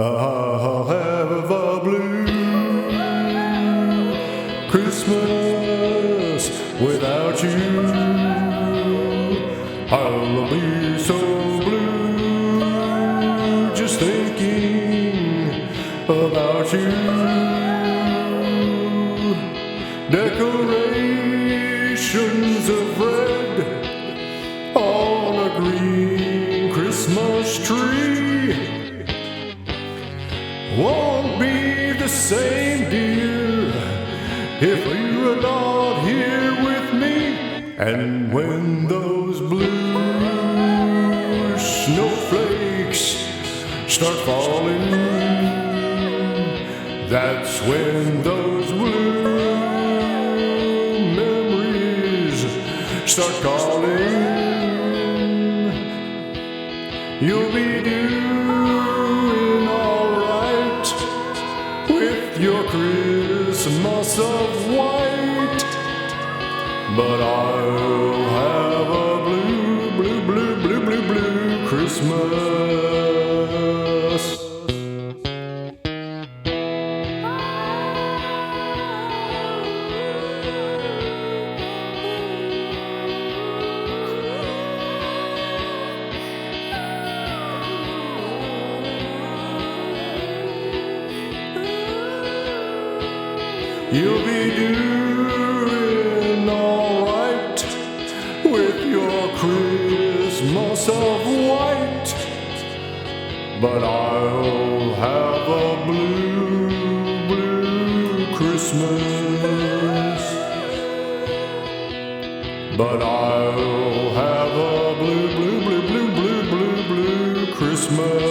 I'll have a blue Christmas without you. I'll be so blue just thinking about you. Decorations of red on a green Christmas tree won't be the same, dear, if you are not here with me. And when those blue snowflakes start falling, that's when those blue memories start calling. You'll be doing alright with your Christmas of white, but I'll have a blue, blue, blue, blue, blue, blue Christmas. You'll be doing alright with your Christmas of white, but I'll have a blue, blue Christmas. But I'll have a blue, blue, blue, blue, blue, blue, blue Christmas.